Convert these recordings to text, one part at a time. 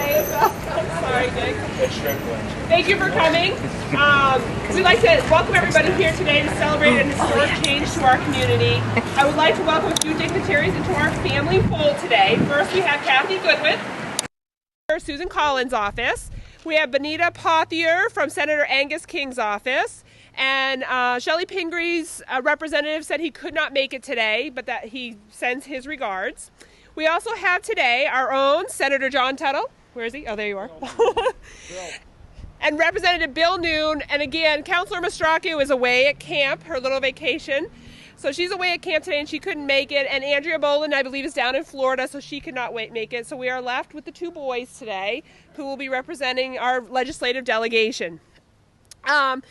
I'm sorry, Nick. Thank you for coming. We'd like to welcome everybody here today to celebrate an historic change to our community. I would like to welcome a few dignitaries into our family fold today. First, we have Kathy Goodwin, Susan Collins' office. We have Benita Pothier from Senator Angus King's office. And Shelley Pingree's representative said he could not make it today, but that he sends his regards. We also have today our own Senator John Tuttle. Where is he? Oh, there you are. And Representative Bill Noon. And again, Councilor Mastracchio is away at camp, her little vacation. So she's away at camp today and she couldn't make it. And Andrea Boland, I believe, is down in Florida, so she could not make it. So we are left with the two boys today who will be representing our legislative delegation. And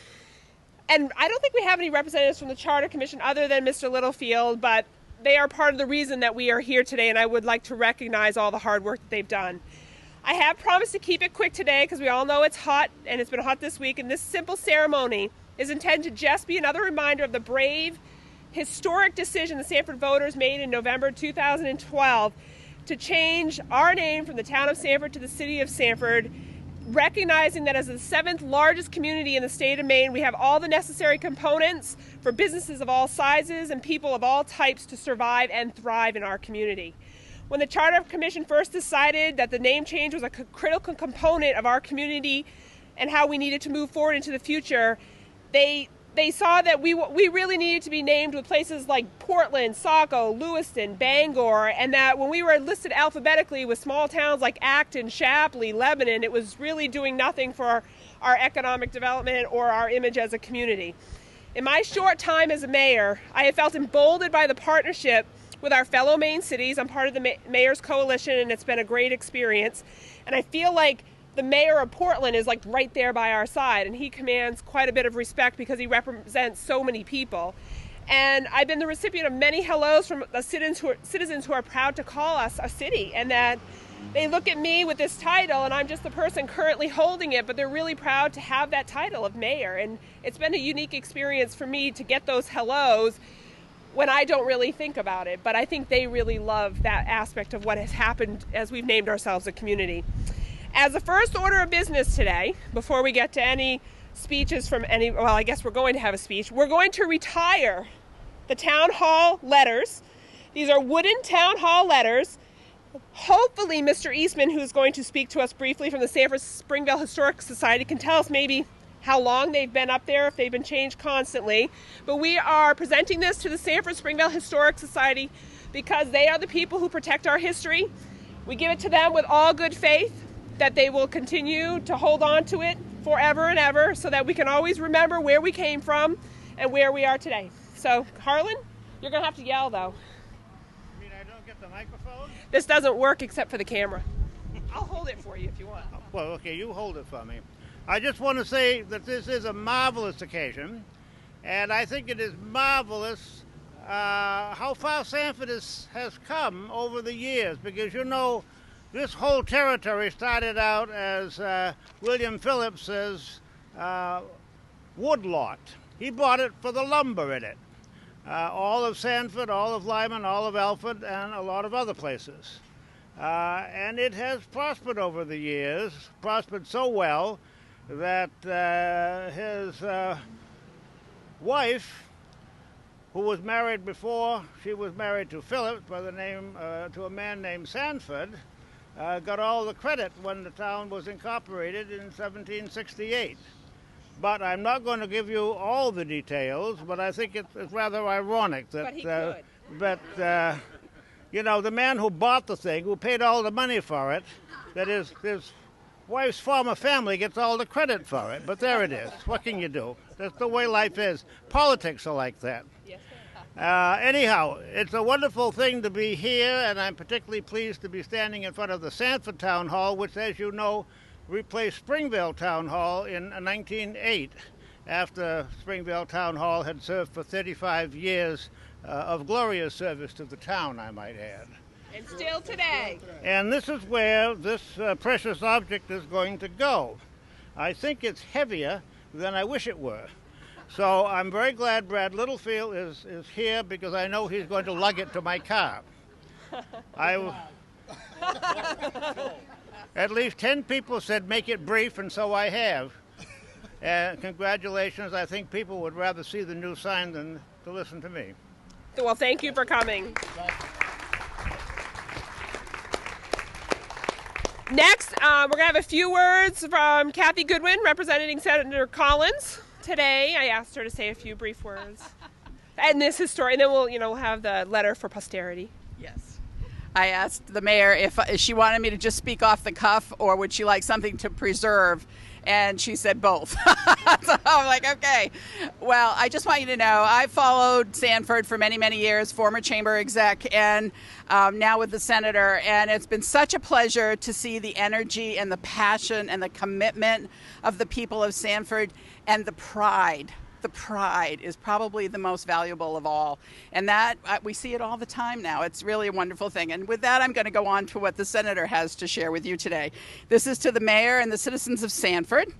I don't think we have any representatives from the Charter Commission other than Mr. Littlefield, but they are part of the reason that we are here today, and I would like to recognize all the hard work that they've done. I have promised to keep it quick today because we all know it's hot, and it's been hot this week, and this simple ceremony is intended to just be another reminder of the brave, historic decision the Sanford voters made in November 2012 to change our name from the town of Sanford to the city of Sanford, recognizing that as the 7th largest community in the state of Maine, we have all the necessary components for businesses of all sizes and people of all types to survive and thrive in our community. When the Charter Commission first decided that the name change was a critical component of our community and how we needed to move forward into the future, they saw that we really needed to be named with places like Portland, Saco, Lewiston, Bangor, and that when we were listed alphabetically with small towns like Acton, Shapley, Lebanon, it was really doing nothing for our economic development or our image as a community. In my short time as a mayor, I have felt emboldened by the partnership with our fellow Maine cities. I'm part of the Mayor's Coalition, and it's been a great experience. And I feel like the mayor of Portland is like right there by our side, and he commands quite a bit of respect because he represents so many people. And I've been the recipient of many hellos from the citizens who are proud to call us a city, and that they look at me with this title, and I'm just the person currently holding it, but they're really proud to have that title of mayor. And it's been a unique experience for me to get those hellos when I don't really think about it, but I think they really love that aspect of what has happened as we've named ourselves a community. As a first order of business today, before we get to any speeches from well, I guess we're going to have a speech, we're going to retire the town hall letters. These are wooden town hall letters. Hopefully Mr. Eastman, who's going to speak to us briefly from the Sanford Springvale Historic Society, can tell us maybe how long they've been up there, if they've been changed constantly. But we are presenting this to the Sanford Springvale Historic Society because they are the people who protect our history. We give it to them with all good faith that they will continue to hold on to it forever and ever so that we can always remember where we came from and where we are today. So, Harlan, you're going to have to yell, though. You mean I don't get the microphone? This doesn't work except for the camera. I'll hold it for you if you want. Well, okay, you hold it for me. I just want to say that this is a marvelous occasion, and I think it is marvelous how far Sanford has come over the years, because, you know, this whole territory started out as William Phillips's woodlot. He bought it for the lumber in it. All of Sanford, all of Lyman, all of Alfred, and a lot of other places. And it has prospered over the years, prospered so well that his wife, who was married before she was married to Phillips by the name, to a man named Sanford, got all the credit when the town was incorporated in 1768. But I'm not going to give you all the details, but I think it's rather ironic that, you know, the man who bought the thing, who paid all the money for it, that his wife's former family gets all the credit for it. But there it is. What can you do? That's the way life is. Politics are like that. Yes, anyhow, it's a wonderful thing to be here, and I'm particularly pleased to be standing in front of the Sanford Town Hall, which, as you know, replaced Springvale Town Hall in 1908, after Springvale Town Hall had served for 35 years of glorious service to the town, I might add. And still today. And this is where this precious object is going to go. I think it's heavier than I wish it were. So I'm very glad Brad Littlefield is here, because I know he's going to lug it to my car. At least 10 people said make it brief, and so I have. Congratulations. I think people would rather see the new sign than to listen to me. Well, thank you for coming. Next, we're going to have a few words from Kathy Goodwin, representing Senator Collins. Today, I asked her to say a few brief words. And this is story, and then we'll have the letter for posterity. Yes. I asked the mayor if she wanted me to just speak off the cuff or would she like something to preserve, and she said both. So I'm like, okay. Well, I just want you to know I followed Sanford for many, many years, former chamber exec, and now with the senator, and it's been such a pleasure to see the energy and the passion and the commitment of the people of Sanford, and the pride. The pride is probably the most valuable of all. And that, we see it all the time now. It's really a wonderful thing. And with that, I'm going to go on to what the senator has to share with you today. This is to the mayor and the citizens of Sanford.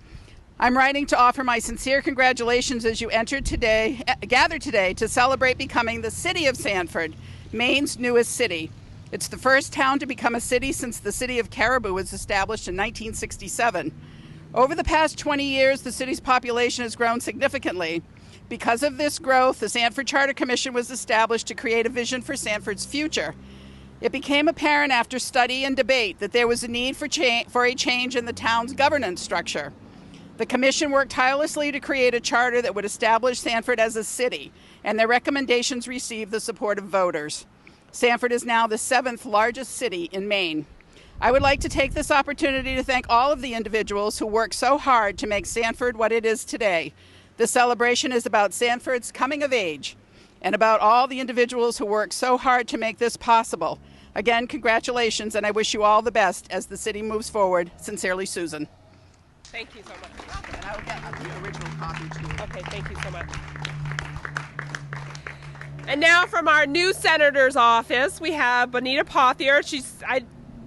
I'm writing to offer my sincere congratulations as you gather today to celebrate becoming the city of Sanford, Maine's newest city. It's the first town to become a city since the city of Caribou was established in 1967. Over the past 20 years, the city's population has grown significantly. Because of this growth, the Sanford Charter Commission was established to create a vision for Sanford's future. It became apparent after study and debate that there was a need for a change in the town's governance structure. The commission worked tirelessly to create a charter that would establish Sanford as a city, and their recommendations received the support of voters. Sanford is now the 7th largest city in Maine. I would like to take this opportunity to thank all of the individuals who worked so hard to make Sanford what it is today. This celebration is about Sanford's coming of age and about all the individuals who worked so hard to make this possible. Again, congratulations, and I wish you all the best as the city moves forward. Sincerely, Susan. Thank you so much. And I will get the original copy too. Okay, thank you so much. And now from our new senator's office, we have Bonita Pothier.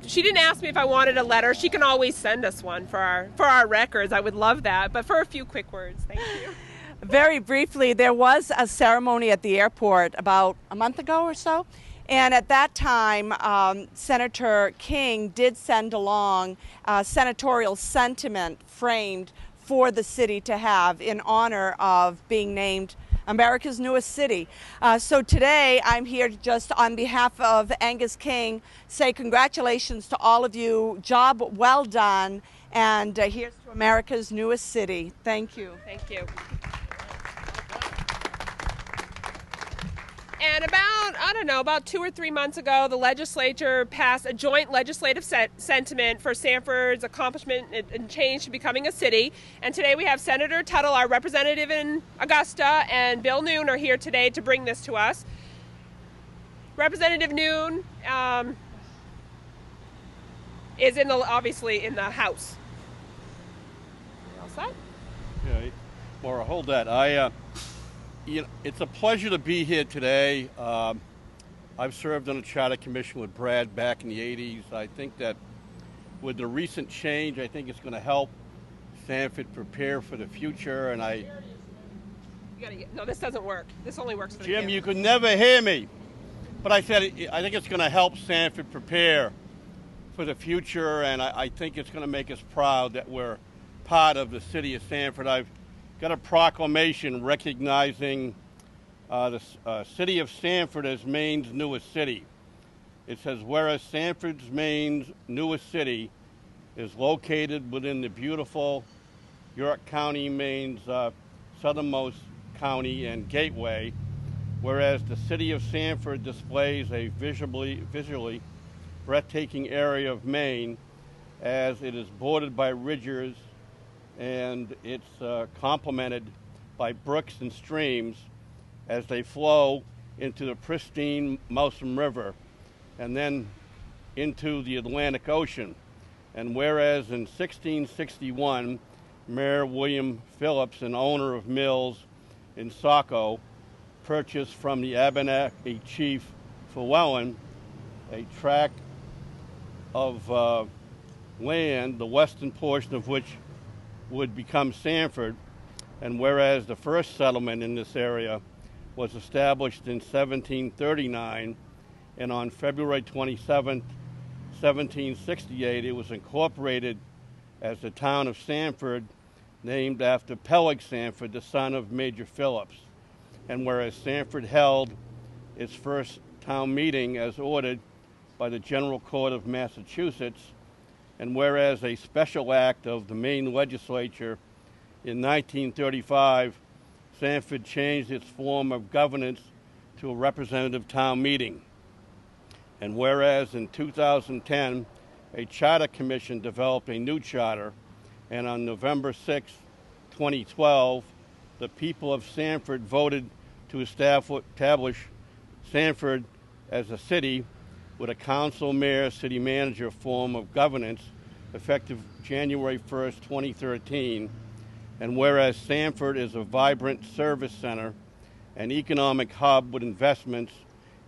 She didn't ask me if I wanted a letter. She can always send us one for our records. I would love that. But for a few quick words, thank you. Very briefly, there was a ceremony at the airport about a month ago or so. And at that time, Senator King did send along a senatorial sentiment framed for the city to have in honor of being named America's newest city. So today I'm here to just on behalf of Angus King say congratulations to all of you. Job well done. And here's to America's newest city. Thank you. Thank you. And about 2 or 3 months ago, the legislature passed a joint legislative sentiment for Sanford's accomplishment and change to becoming a city. And today we have Senator Tuttle, our representative in Augusta, and Bill Noon are here today to bring this to us. Representative Noon is obviously in the House. You all set? Yeah, Maura, hold that. It's a pleasure to be here today. I've served on the Charter Commission with Brad back in the 80s. I think that with the recent change, I think it's going to help Sanford prepare for the future. And No, this doesn't work. This only works for the Jim, camera. you could never hear me. But I said I think it's going to help Sanford prepare for the future, and I think it's going to make us proud that we're part of the city of Sanford. I've got a proclamation recognizing the city of Sanford as Maine's newest city. It says, whereas Sanford's Maine's newest city is located within the beautiful York County, Maine's southernmost county and gateway, whereas the city of Sanford displays a visually breathtaking area of Maine as it is bordered by ridges and it's complemented by brooks and streams as they flow into the pristine Mousom River and then into the Atlantic Ocean. And whereas in 1661, Mayor William Phillips, an owner of mills in Saco, purchased from the Abenaki chief Llewellyn a tract of land, the western portion of which would become Sanford, and whereas the first settlement in this area was established in 1739, and on February 27, 1768, it was incorporated as the town of Sanford, named after Peleg Sanford, the son of Major Phillips. And whereas Sanford held its first town meeting as ordered by the General Court of Massachusetts, and whereas a special act of the Maine legislature in 1935, Sanford changed its form of governance to a representative town meeting. And whereas in 2010, a charter commission developed a new charter, and on November 6, 2012, the people of Sanford voted to establish Sanford as a city with a council, mayor, city manager form of governance effective January 1st, 2013. And whereas Sanford is a vibrant service center, an economic hub with investments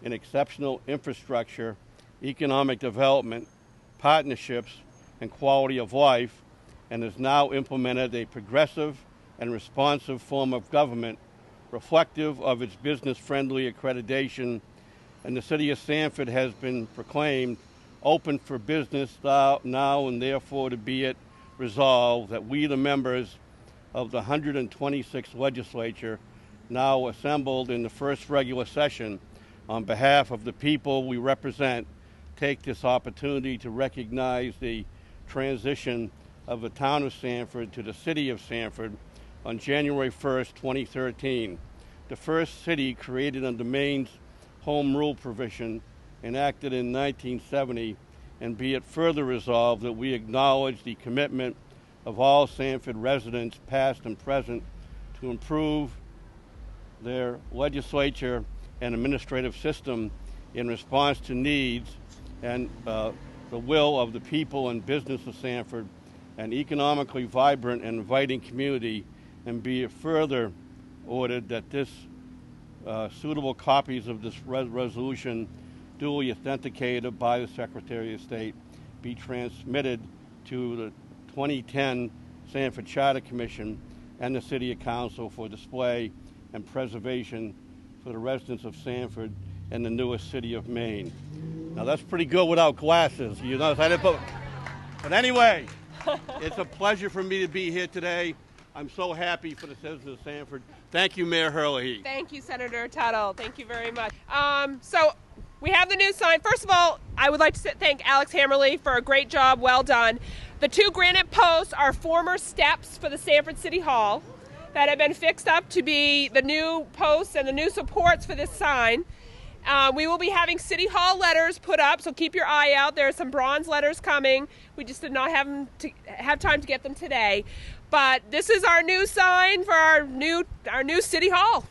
in exceptional infrastructure, economic development, partnerships, and quality of life, and has now implemented a progressive and responsive form of government reflective of its business-friendly accreditation, and the city of Sanford has been proclaimed open for business now, and therefore to be it resolved that we, the members of the 126th legislature, now assembled in the first regular session, on behalf of the people we represent, take this opportunity to recognize the transition of the town of Sanford to the city of Sanford on January 1st, 2013, the first city created under Maine's Home Rule provision enacted in 1970, and be it further resolved that we acknowledge the commitment of all Sanford residents, past and present, to improve their legislature and administrative system in response to needs and the will of the people and business of Sanford, an economically vibrant and inviting community, and be it further ordered that this suitable copies of this resolution, duly authenticated by the Secretary of State, be transmitted to the 2010 Sanford Charter Commission and the City Council for display and preservation for the residents of Sanford and the newest city of Maine. Now that's pretty good without glasses, you know. But anyway, it's a pleasure for me to be here today. I'm so happy for the citizens of Sanford. Thank you, Mayor Herlihy. Thank you, Senator Tuttle. Thank you very much. So we have the new sign. First of all, I would like to thank Alex Hammerly for a great job. Well done. The two granite posts are former steps for the Sanford City Hall that have been fixed up to be the new posts and the new supports for this sign. We will be having City Hall letters put up, so keep your eye out. There are some bronze letters coming. We just did not have time to get them today. But this is our new sign for our new City Hall.